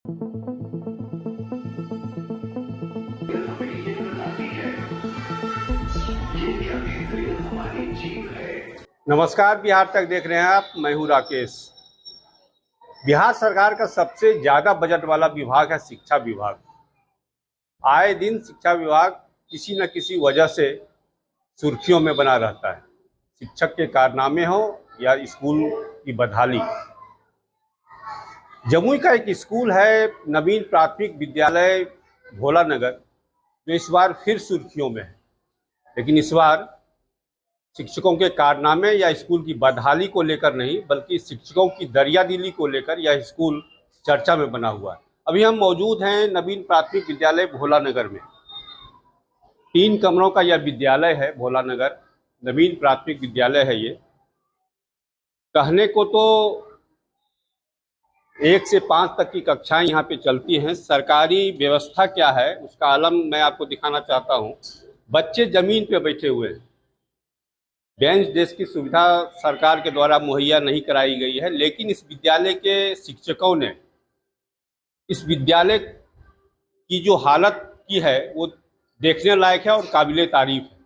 नमस्कार, बिहार तक देख रहे हैं आप। मैं हूं राकेश। बिहार सरकार का सबसे ज्यादा बजट वाला विभाग है शिक्षा विभाग। आए दिन शिक्षा विभाग किसी न किसी वजह से सुर्खियों में बना रहता है। शिक्षक के कारनामे हो या स्कूल की बदहाली। जमुई का एक स्कूल है नवीन प्राथमिक विद्यालय भोला नगर, जो इस बार फिर सुर्खियों में है। लेकिन इस बार शिक्षकों के कारनामे या स्कूल की बदहाली को लेकर नहीं, बल्कि शिक्षकों की दरियादिली को लेकर यह स्कूल चर्चा में बना हुआ है। अभी हम मौजूद हैं नवीन प्राथमिक विद्यालय भोला नगर में। 3 कमरों का यह विद्यालय है। भोला नगर नवीन प्राथमिक विद्यालय है। ये कहने को तो 1 से 5 तक की कक्षाएं यहाँ पे चलती हैं। सरकारी व्यवस्था क्या है उसका आलम मैं आपको दिखाना चाहता हूँ। बच्चे जमीन पे बैठे हुए हैं। बेंच डेस्क की सुविधा सरकार के द्वारा मुहैया नहीं कराई गई है, लेकिन इस विद्यालय के शिक्षकों ने इस विद्यालय की जो हालत की है वो देखने लायक है और काबिले तारीफ है।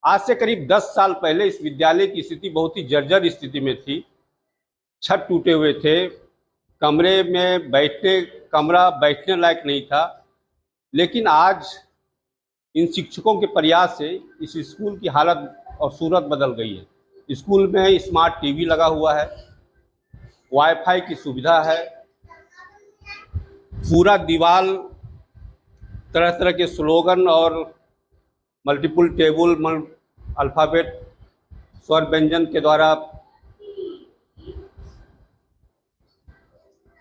आज से करीब 10 साल पहले इस विद्यालय की स्थिति बहुत ही जर्जर स्थिति में थी। छत टूटे हुए थे, कमरा बैठने लायक नहीं था। लेकिन आज इन शिक्षकों के प्रयास से इस स्कूल की हालत और सूरत बदल गई है। स्कूल में स्मार्ट टीवी लगा हुआ है, वाईफाई की सुविधा है, पूरा दीवार तरह तरह के स्लोगन और मल्टीपल टेबल अल्फ़ाबेट स्वर व्यंजन के द्वारा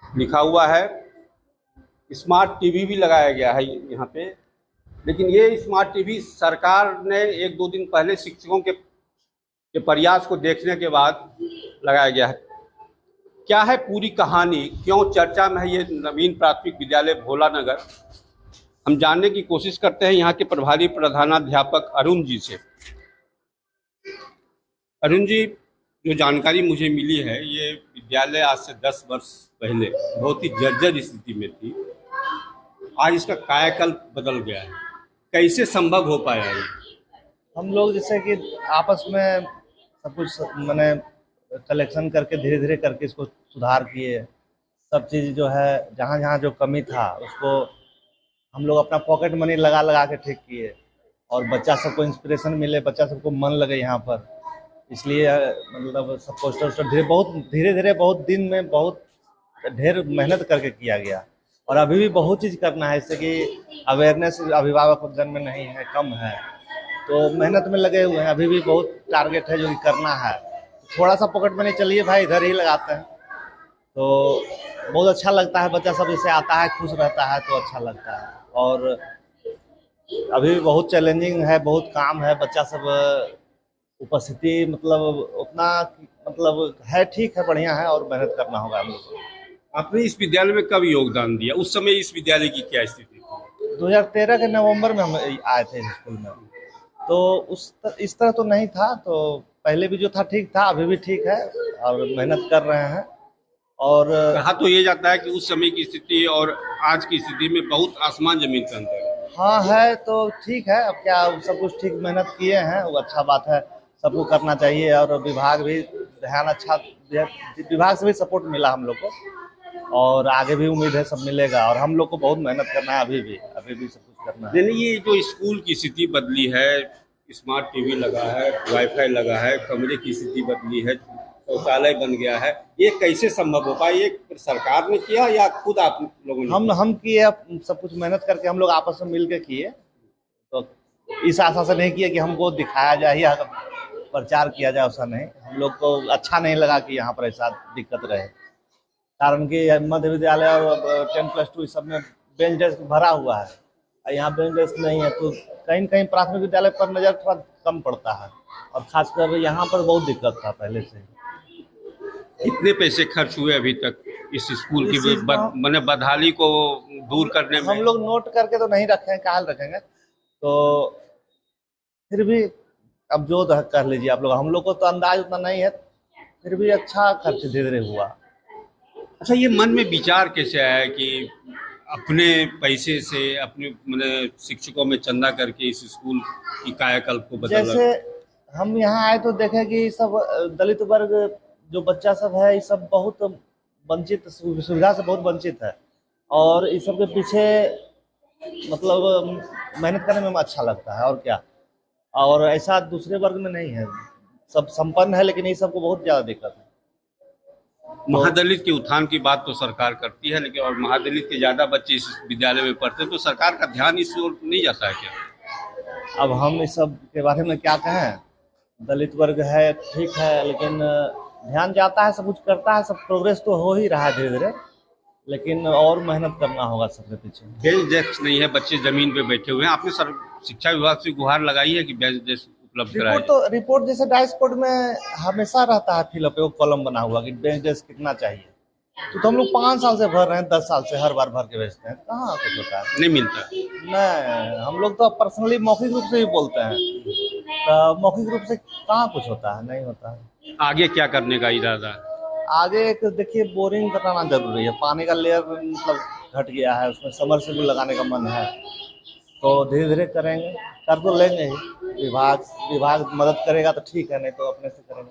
लिखा हुआ है। स्मार्ट टीवी भी लगाया गया है यहाँ पे। लेकिन ये स्मार्ट टीवी सरकार ने 1-2 दिन पहले शिक्षकों के प्रयास को देखने के बाद लगाया गया है। क्या है पूरी कहानी, क्यों चर्चा में है ये नवीन प्राथमिक विद्यालय भोला नगर, हम जानने की कोशिश करते हैं यहाँ के प्रभारी प्रधानाध्यापक अरुण जी से। अरुण जी, जो जानकारी मुझे मिली है, ये विद्यालय आज से 10 वर्ष पहले बहुत ही जर्जर स्थिति में थी। आज इसका कायाकल्प बदल गया है। कैसे संभव हो पाया ये? हम लोग जैसे कि आपस में सब कुछ मैंने कलेक्शन करके धीरे धीरे करके इसको सुधार किए। सब चीज़ जो है जहाँ जहाँ जो कमी था उसको हम लोग अपना पॉकेट मनी लगा लगा के ठीक किए, और बच्चा सबको इंस्पिरेशन मिले, बच्चा सबको मन लगे यहाँ पर। इसलिए मतलब सब पोस्टर धीरे धीरे बहुत दिन में बहुत ढेर मेहनत करके किया गया। और अभी भी बहुत चीज़ करना है, जैसे कि अवेयरनेस अभिभावक जन में नहीं है, कम है, तो मेहनत में लगे हुए हैं। अभी भी बहुत टारगेट है जो कि करना है। थोड़ा सा पॉकेट मनी चलिए भाई इधर ही लगाते हैं, तो बहुत अच्छा लगता है। बच्चा सब जैसे आता है खुश रहता है तो अच्छा लगता है। और अभी भी बहुत चैलेंजिंग है, बहुत काम है। बच्चा सब उपस्थिति मतलब उतना मतलब है, ठीक है, बढ़िया है, और मेहनत करना होगा हम लोग को। आपने इस विद्यालय में कब योगदान दिया? उस समय इस विद्यालय की क्या स्थिति थी? 2013 के नवंबर में हम आए थे स्कूल में, तो इस तरह तो नहीं था। तो पहले भी जो था ठीक था, अभी भी ठीक है, और मेहनत कर रहे हैं। और कहा तो ये जाता है कि उस समय की स्थिति और आज की स्थिति में बहुत आसमान जमीन का अंतर है। हाँ है, तो ठीक है। अब क्या, सब कुछ ठीक मेहनत किए हैं, वो अच्छा बात है, सबको करना चाहिए। और विभाग भी ध्यान अच्छा, विभाग से भी सपोर्ट मिला हम लोग को, और आगे भी उम्मीद है सब मिलेगा। और हम लोग को बहुत मेहनत करना है, अभी भी सब कुछ करना है। नहीं, ये जो स्कूल की स्थिति बदली है, स्मार्ट टीवी लगा है, वाईफाई लगा है, कमरे की स्थिति बदली है, शौचालय बन गया है, ये कैसे संभव हो पाया? ये सरकार ने किया या खुद आप लोगों ने? हम किए, सब कुछ मेहनत करके हम लोग आपस में मिल के किए। तो इस आशा से नहीं किए कि हमको दिखाया जाए या प्रचार किया जाए, ऐसा नहीं। हम लोग को अच्छा नहीं लगा कि यहाँ पर ऐसा दिक्कत रहे, कारण कि मध्य विद्यालय और 10+2 इस सब में बेंच डेस्क भरा हुआ है, और यहाँ बेंच डेस्क नहीं है। तो कहीं कहीं प्राथमिक विद्यालय पर नज़र थोड़ा कम पड़ता है, और खासकर यहाँ पर बहुत दिक्कत था पहले से। कितने पैसे खर्च हुए अभी तक इस स्कूल की मैंने बदहाली को दूर करने में? हम लोग नोट करके तो नहीं रखे हैं, कहाँ रखेंगे, तो फिर भी अब जो कर लीजिए आप लोग। हम लोग को तो अंदाज उतना नहीं है, फिर भी अच्छा खर्च धीरे धीरे हुआ। अच्छा, ये मन में विचार कैसे आया कि अपने पैसे से अपने शिक्षकों में चंदा करके इस स्कूल की कायाकल्प को बदलना? जैसे हम यहाँ आए तो देखे कि सब दलित वर्ग जो बच्चा सब है, ये सब बहुत वंचित, सुविधा से बहुत वंचित है, और इस सब के पीछे मतलब मेहनत करने में अच्छा लगता है, और क्या। और ऐसा दूसरे वर्ग में नहीं है, सब संपन्न है, लेकिन ये सबको बहुत ज़्यादा दिक्कत है। महादलित के उत्थान की बात तो सरकार करती है, लेकिन और महादलित के ज्यादा बच्चे इस विद्यालय में पढ़ते हैं, तो सरकार का ध्यान इस ओर नहीं जाता है क्या? अब हम इस सब के बारे में क्या कहें, दलित वर्ग है ठीक है, लेकिन ध्यान जाता है, सब कुछ करता है, सब प्रोग्रेस तो हो ही रहा है धीरे धीरे, लेकिन और मेहनत करना होगा सबके पीछे। बेंच डेस्क नहीं है, बच्चे जमीन पे बैठे हुए हैं। आपने शिक्षा विभाग से गुहार लगाई है कि बेंच डेस्क उपलब्ध कराए? रिपोर्ट जैसे डाइस कोड में हमेशा रहता है फिलअप, एक कॉलम बना हुआ कि बेंच डेस्क कितना चाहिए, तो हम लोग 5 साल से भर रहे हैं, 10 साल से हर बार भर के भेजते हैं, कहाँ कुछ होता है? नहीं मिलता। नहीं, हम लोग तो पर्सनली मौखिक रूप से ही बोलते हैं, तो मौखिक रूप से कहाँ कुछ होता है, नहीं होता है। आगे क्या करने का इरादा है? आगे एक देखिए, बोरिंग कराना जरूरी है, पानी का लेयर मतलब घट गया है, उसमें समरसेबुल लगाने का मन है, तो धीरे धीरे करेंगे, कर तो लेंगे ही। विभाग मदद करेगा तो ठीक है, नहीं तो अपने से करेंगे।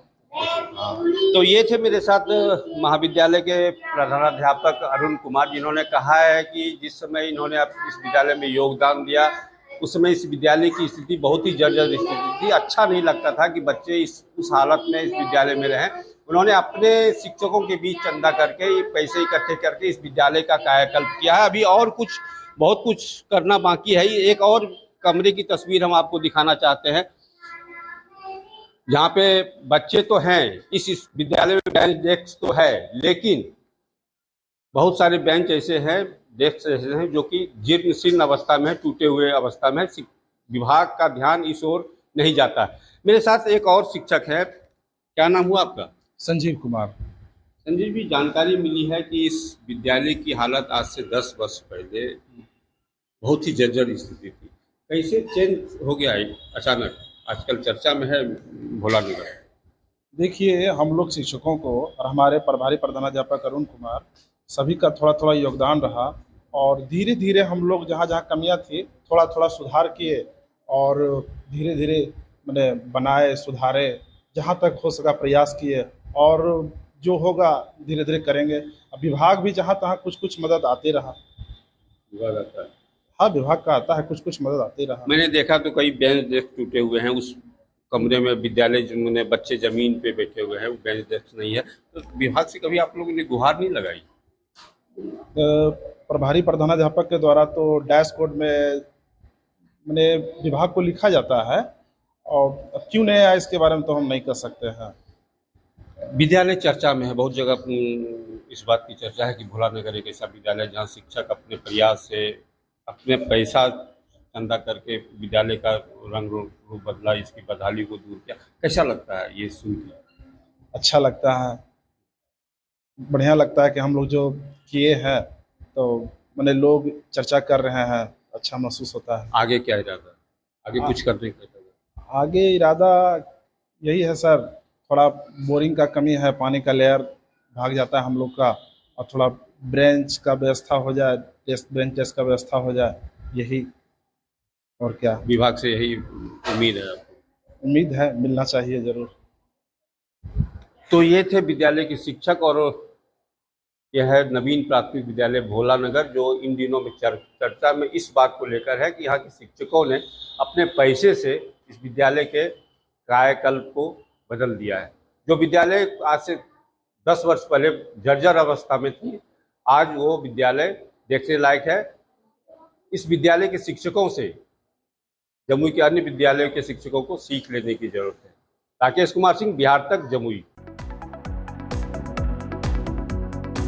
हाँ। तो ये थे मेरे साथ महाविद्यालय के प्रधानाध्यापक अरुण कुमार, जिन्होंने कहा है कि जिस समय इन्होंने इस विद्यालय में योगदान दिया, उस समय इस विद्यालय की स्थिति बहुत ही जर्जर स्थिति थी। अच्छा नहीं लगता था कि बच्चे उस हालत में इस विद्यालय में रहें। उन्होंने अपने शिक्षकों के बीच चंदा करके, पैसे इकट्ठे करके इस विद्यालय का कायाकल्प किया है। अभी और बहुत कुछ करना बाकी है। एक और कमरे की तस्वीर हम आपको दिखाना चाहते हैं, जहाँ पे बच्चे तो हैं, इस विद्यालय में बेंच डेस्क तो है, लेकिन बहुत सारे बेंच ऐसे हैं, डेस्क ऐसे हैं जो कि जीर्ण शीर्ण अवस्था में है, टूटे हुए अवस्था में। विभाग का ध्यान इस ओर नहीं जाता। मेरे साथ एक और शिक्षक है, क्या नाम हुआ आपका? संजीव कुमार। संजीव जी, जानकारी मिली है कि इस विद्यालय की हालत आज से 10 वर्ष पहले बहुत ही जर्जर स्थिति थी। कैसे चेंज हो गया है अचानक? आजकल चर्चा में है भोला नगर। देखिए, हम लोग शिक्षकों को और हमारे प्रभारी प्रधानाध्यापक अरुण कुमार सभी का थोड़ा थोड़ा योगदान रहा, और धीरे धीरे हम लोग जहाँ जहाँ कमियाँ थी थोड़ा थोड़ा सुधार किए, और धीरे धीरे मैंने बनाए, सुधारे, जहाँ तक हो सका प्रयास किए, और जो होगा धीरे धीरे करेंगे। अब विभाग भी जहाँ तहाँ कुछ कुछ मदद आते रहा। विभाग आता है? हाँ, विभाग का आता है, कुछ कुछ मदद आती रहा। मैंने देखा तो कई बेंच डेस्क टूटे हुए हैं उस कमरे में, विद्यालय में बच्चे जमीन पे बैठे हुए हैं, बेंच डेस्क नहीं है। तो विभाग से कभी आप लोगों ने गुहार नहीं लगाई? प्रभारी प्रधानाध्यापक के द्वारा तो डैश कोड में मैंने विभाग को लिखा जाता है, और अब क्यों नहीं आया इसके बारे में तो हम नहीं कर सकते हैं। विद्यालय चर्चा में है, बहुत जगह इस बात की चर्चा है कि भोला नगर एक ऐसा विद्यालय जहाँ शिक्षक अपने प्रयास से, अपने पैसा चंदा करके विद्यालय का रंग रूप बदला, इसकी बदहाली को दूर किया। कैसा लगता है ये सुन के? अच्छा लगता है, बढ़िया लगता है कि हम लोग जो किए हैं तो मैंने लोग चर्चा कर रहे हैं, अच्छा महसूस होता है। आगे क्या इरादा है? आगे कुछ करने का इरादा? आगे इरादा यही है सर, थोड़ा बोरिंग का कमी है, पानी का लेयर भाग जाता है हम लोग का, और थोड़ा बेंच का व्यवस्था हो जाए, बेंच डेस्क का व्यवस्था हो जाए, यही। और क्या, विभाग से यही उम्मीद है आपको? उम्मीद है, मिलना चाहिए जरूर। तो ये थे विद्यालय के शिक्षक, और यह है नवीन प्राथमिक विद्यालय भोला नगर, जो इन दिनों में चर्चा में इस बात को लेकर है कि यहाँ के शिक्षकों ने अपने पैसे से इस विद्यालय के कायाकल्प को बदल दिया है। जो विद्यालय आज से 10 वर्ष पहले जर्जर अवस्था में थी, आज वो विद्यालय देखने लायक है। इस विद्यालय के शिक्षकों से जमुई के अन्य विद्यालयों के शिक्षकों को सीख लेने की जरूरत है। राकेश कुमार सिंह, बिहार तक, जमुई।